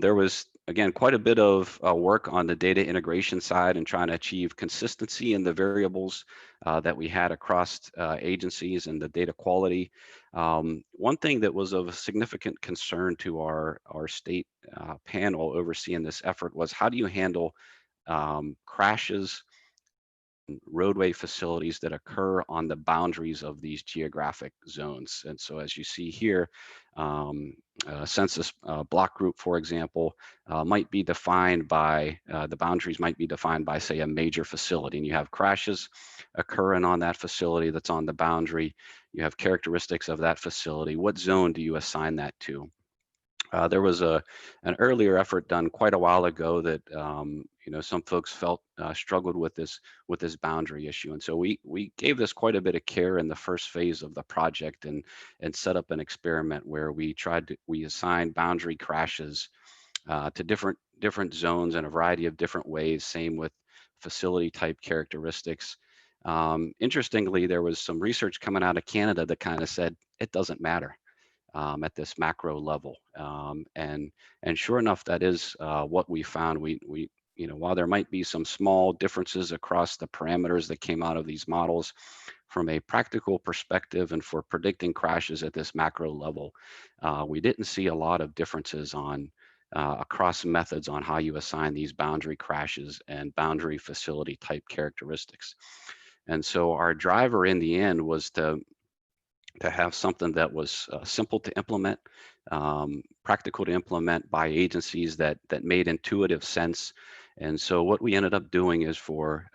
There was, again, quite a bit of work on the data integration side and trying to achieve consistency in the variables that we had across agencies and the data quality. One thing that was of significant concern to our state panel overseeing this effort was, how do you handle crashes, roadway facilities that occur on the boundaries of these geographic zones? And so as you see here, census block group, for example, might be defined by, the boundaries might be defined by, say, a major facility, and you have crashes occurring on that facility that's on the boundary. You have characteristics of that facility. What zone do you assign that to? There was an earlier effort done quite a while ago that some folks felt struggled with this boundary issue, and so we gave this quite a bit of care in the first phase of the project and set up an experiment where we assigned boundary crashes to different zones in a variety of different ways. Same with facility type characteristics. Interestingly, there was some research coming out of Canada that kind of said it doesn't matter at this macro level. And sure enough, that is what we found. While there might be some small differences across the parameters that came out of these models, from a practical perspective and for predicting crashes at this macro level, we didn't see a lot of differences across methods on how you assign these boundary crashes and boundary facility type characteristics. And so our driver in the end was to have something that was simple to implement, practical to implement by agencies that made intuitive sense. And so what we ended up doing is, for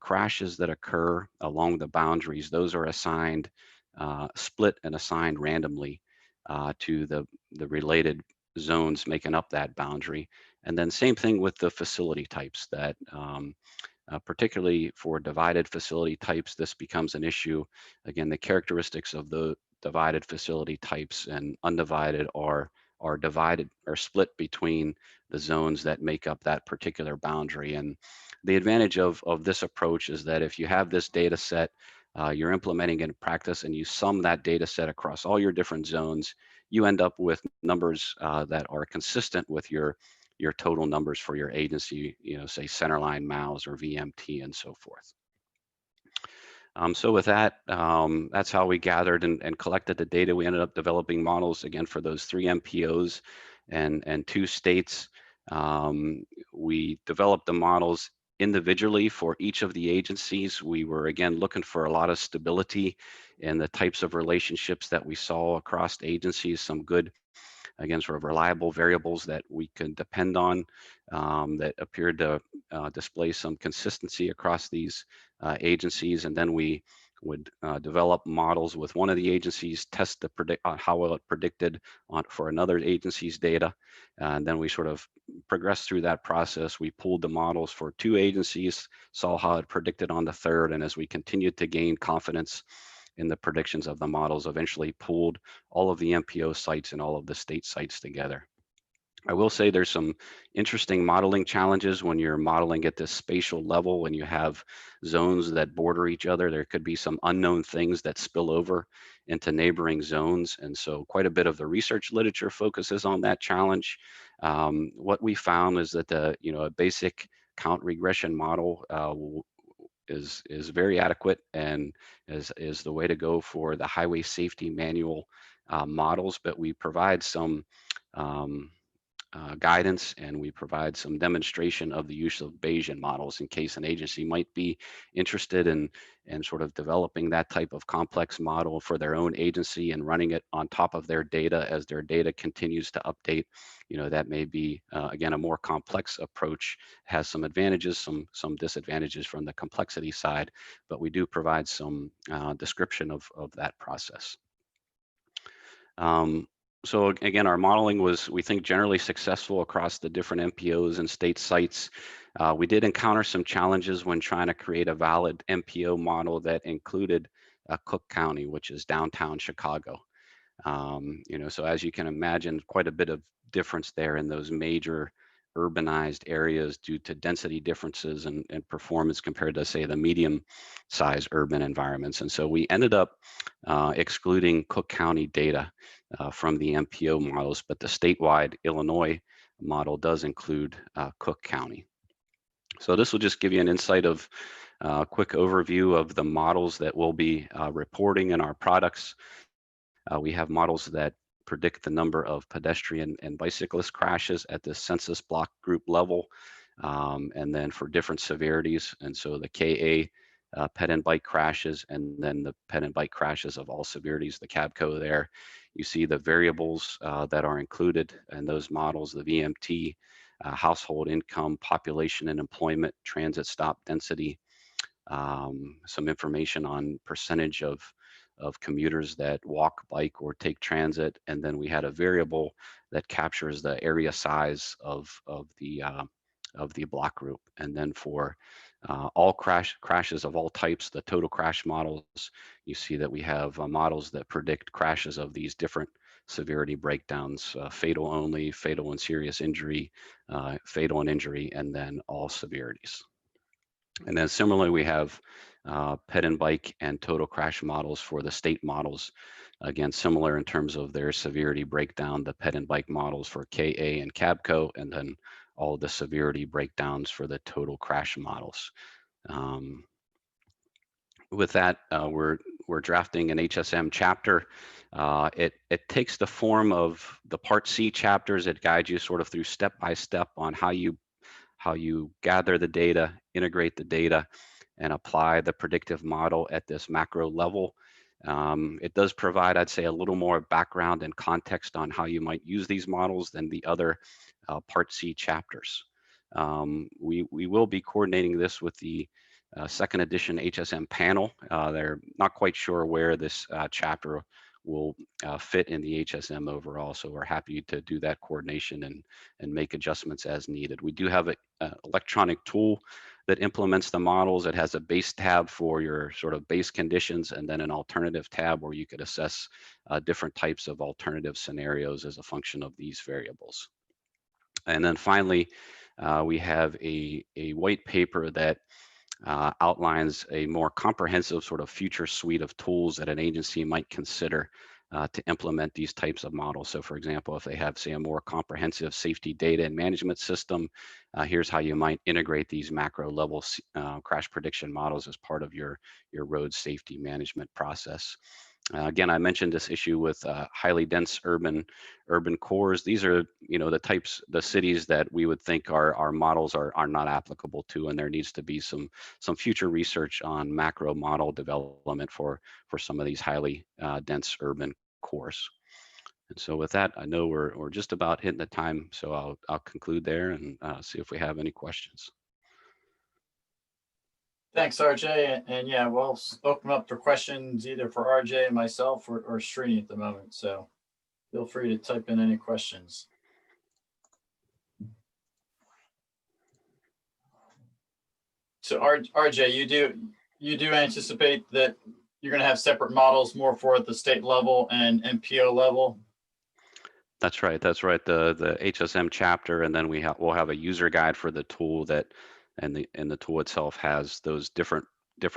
crashes that occur along the boundaries, those are assigned, split and assigned randomly to the related zones making up that boundary. And then same thing with the facility types that particularly for divided facility types, this becomes an issue. Again, the characteristics of the divided facility types and undivided are divided or split between the zones that make up that particular boundary. And the advantage of this approach is that if you have this data set, you're implementing in practice, and you sum that data set across all your different zones, you end up with numbers that are consistent with your total numbers for your agency, say centerline miles or VMT and so forth. So with that, that's how we gathered and collected the data. We ended up developing models, again, for those 3 MPOs and 2 states. We developed the models individually for each of the agencies. We were, again, looking for a lot of stability in the types of relationships that we saw across agencies, some good again, sort of reliable variables that we can depend on, that appeared to display some consistency across these agencies. And then we would develop models with one of the agencies, test the how well it predicted for another agency's data. And then we sort of progressed through that process. We pooled the models for 2 agencies, saw how it predicted on the third. And as we continued to gain confidence in the predictions of the models, eventually pooled all of the MPO sites and all of the state sites together. I will say there's some interesting modeling challenges when you're modeling at this spatial level. When you have zones that border each other, there could be some unknown things that spill over into neighboring zones. And so quite a bit of the research literature focuses on that challenge. What we found is that a basic count regression model is very adequate and is the way to go for the highway safety manual models, but we provide some um, guidance, and we provide some demonstration of the use of Bayesian models in case an agency might be interested in sort of developing that type of complex model for their own agency and running it on top of their data as their data continues to update. That may be, again, a more complex approach, has some advantages, some disadvantages from the complexity side, but we do provide some description of that process. So again, our modeling was, we think, generally successful across the different MPOs and state sites. We did encounter some challenges when trying to create a valid MPO model that included Cook County, which is downtown Chicago. So as you can imagine, quite a bit of difference there in those major urbanized areas due to density differences and performance compared to, say, the medium-sized urban environments. And so we ended up excluding Cook County data from the MPO models, but the statewide Illinois model does include Cook County. So this will just give you an insight of a quick overview of the models that we'll be reporting in our products. We have models that predict the number of pedestrian and bicyclist crashes at the census block group level, and then for different severities. And so the KA ped and bike crashes, and then the ped and bike crashes of all severities, the CABCO there. You see the variables that are included in those models, the VMT, household income, population and employment, transit stop density, some information on percentage of commuters that walk, bike, or take transit. And then we had a variable that captures the area size of the block group. And then for all crashes of all types, the total crash models, you see that we have models that predict crashes of these different severity breakdowns, fatal only, fatal and serious injury, fatal and injury, and then all severities. And then similarly, we have ped and bike and total crash models for the state models. Again, similar in terms of their severity breakdown, the ped and bike models for KA and CABCO, and then all of the severity breakdowns for the total crash models. With that, we're drafting an HSM chapter. It takes the form of the Part C chapters. It guides you sort of through step by step on how you gather the data, integrate the data, and apply the predictive model at this macro level. It does provide, I'd say, a little more background and context on how you might use these models than the other Part C chapters. We will be coordinating this with the second edition HSM panel. They're not quite sure where this chapter will fit in the HSM overall. So we're happy to do that coordination and make adjustments as needed. We do have an electronic tool that implements the models. It has a base tab for your sort of base conditions, and then an alternative tab where you could assess different types of alternative scenarios as a function of these variables. And then finally, we have a white paper that outlines a more comprehensive sort of future suite of tools that an agency might consider to implement these types of models. So for example, if they have, say, a more comprehensive safety data and management system, here's how you might integrate these macro level crash prediction models as part of your road safety management process. Again, I mentioned this issue with highly dense urban cores. These are, the cities that we would think our models are not applicable to, and there needs to be some future research on macro model development for some of these highly dense urban cores. And so with that, I know we're just about hitting the time, so I'll conclude there and see if we have any questions. Thanks, RJ. And yeah, we'll open up for questions either for RJ and myself or Srini at the moment. So feel free to type in any questions. So RJ, you do anticipate that you're going to have separate models more for at the state level and MPO level? That's right. That's right. The HSM chapter, and then we'll have a user guide for the tool and the tool itself has those different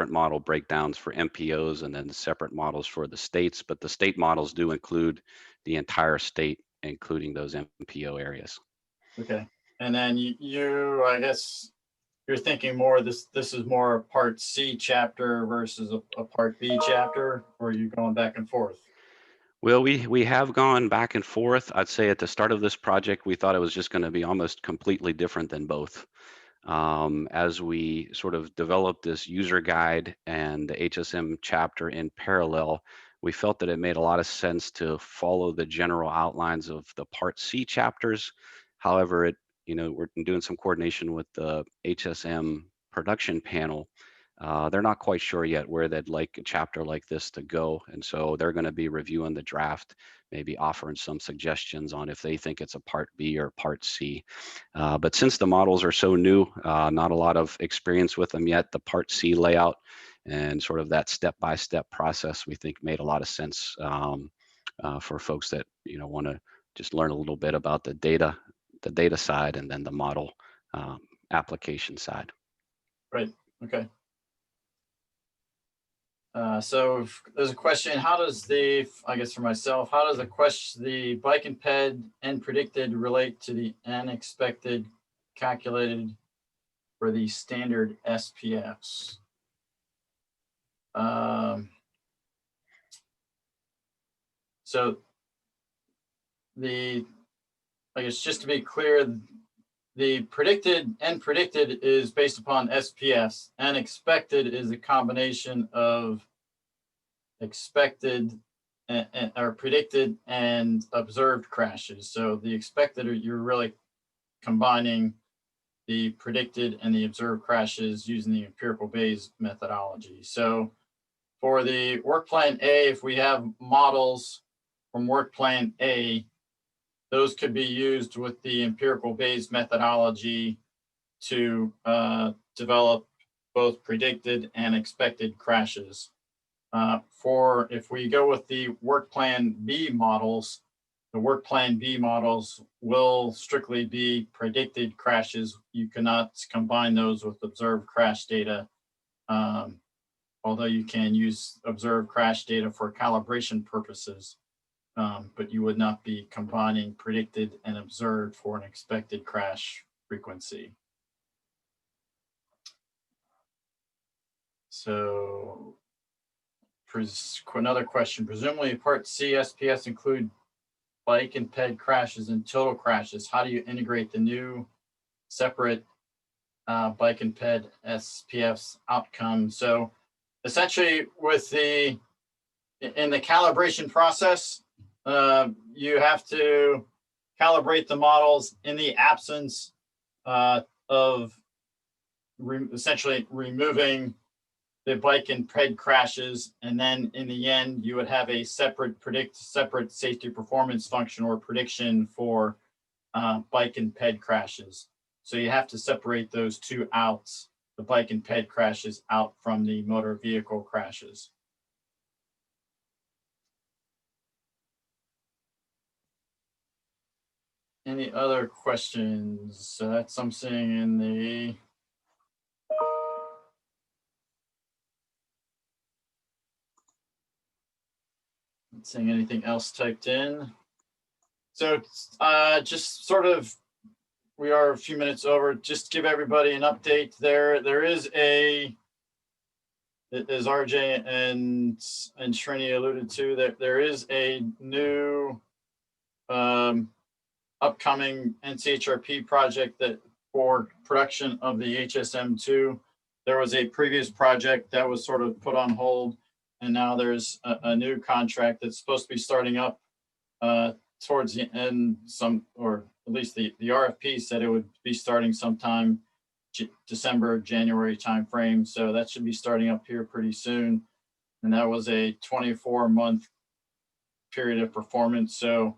model breakdowns for MPOs and then the separate models for the states. But the state models do include the entire state, including those MPO areas. Okay. And then you I guess you're thinking more this is more a part C chapter versus a part B chapter, or are you going back and forth? Well, we have gone back and forth. I'd say at the start of this project, we thought it was just going to be almost completely different than both. As we sort of developed this user guide and the HSM chapter in parallel, we felt that it made a lot of sense to follow the general outlines of the Part C chapters. However, we're doing some coordination with the HSM production panel. They're not quite sure yet where they'd like a chapter like this to go. And so they're going to be reviewing the draft, maybe offering some suggestions on if they think it's a Part B or Part C. But since the models are so new, not a lot of experience with them yet, the Part C layout and sort of that step-by-step process, we think made a lot of sense for folks that want to just learn a little bit about the data side and then the model application side. Right. Okay. So there's a question, how does I guess for myself, how does the bike and ped and predicted relate to the unexpected calculated for the standard SPFs? So I guess just to be clear, the predicted is based upon SPFs, and expected is a combination of expected or predicted and observed crashes. So the expected, you're really combining the predicted and the observed crashes using the empirical Bayes methodology. So for the work plan A, if we have models from work plan A, those could be used with the empirical Bayes methodology to develop both predicted and expected crashes. For if we go with the work plan B models, the work plan B models will strictly be predicted crashes. You cannot combine those with observed crash data, although you can use observed crash data for calibration purposes. But you would not be combining predicted and observed for an expected crash frequency. So another question, presumably Part C SPS include bike and ped crashes and total crashes. How do you integrate the new separate bike and ped SPFs outcome? So essentially in the calibration process, you have to calibrate the models in the absence of essentially removing the bike and ped crashes, and then in the end, you would have a separate safety performance function or prediction for bike and ped crashes. So you have to separate those two out, the bike and ped crashes out from the motor vehicle crashes. Any other questions? That's I'm seeing in the not seeing anything else typed in. So just sort of, we are a few minutes over. Just give everybody an update there. There is as RJ and Srini alluded to, that there is a new upcoming NCHRP project that for production of the HSM2. There was a previous project that was sort of put on hold, and now there's a new contract that's supposed to be starting up towards the end, or at least the RFP said it would be starting sometime December, January timeframe. So that should be starting up here pretty soon. And that was a 24-month period of performance. So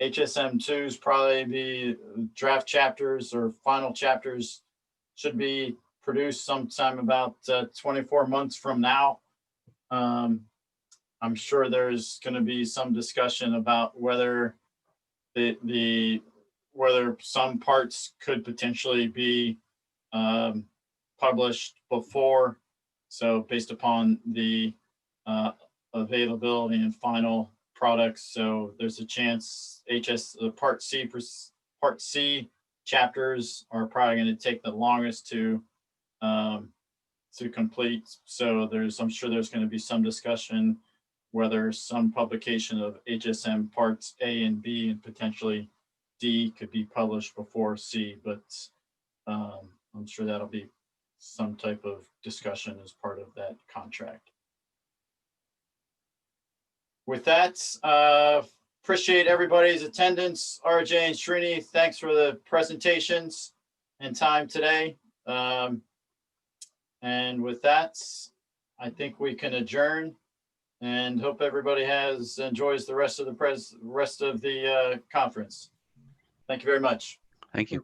HSM2 is probably the draft chapters or final chapters should be produced sometime about 24 months from now. I'm sure there's going to be some discussion about whether whether some parts could potentially be published before. So based upon the availability and final products, so there's a chance the Part C chapters are probably going to take the longest to complete. So I'm sure there's going to be some discussion whether some publication of HSM parts A and B and potentially D could be published before C, but I'm sure that'll be some type of discussion as part of that contract. With that, appreciate everybody's attendance. RJ and Srini, thanks for the presentations and time today. And with that, I think we can adjourn and hope everybody enjoys the rest of the conference. Thank you very much. Thank you.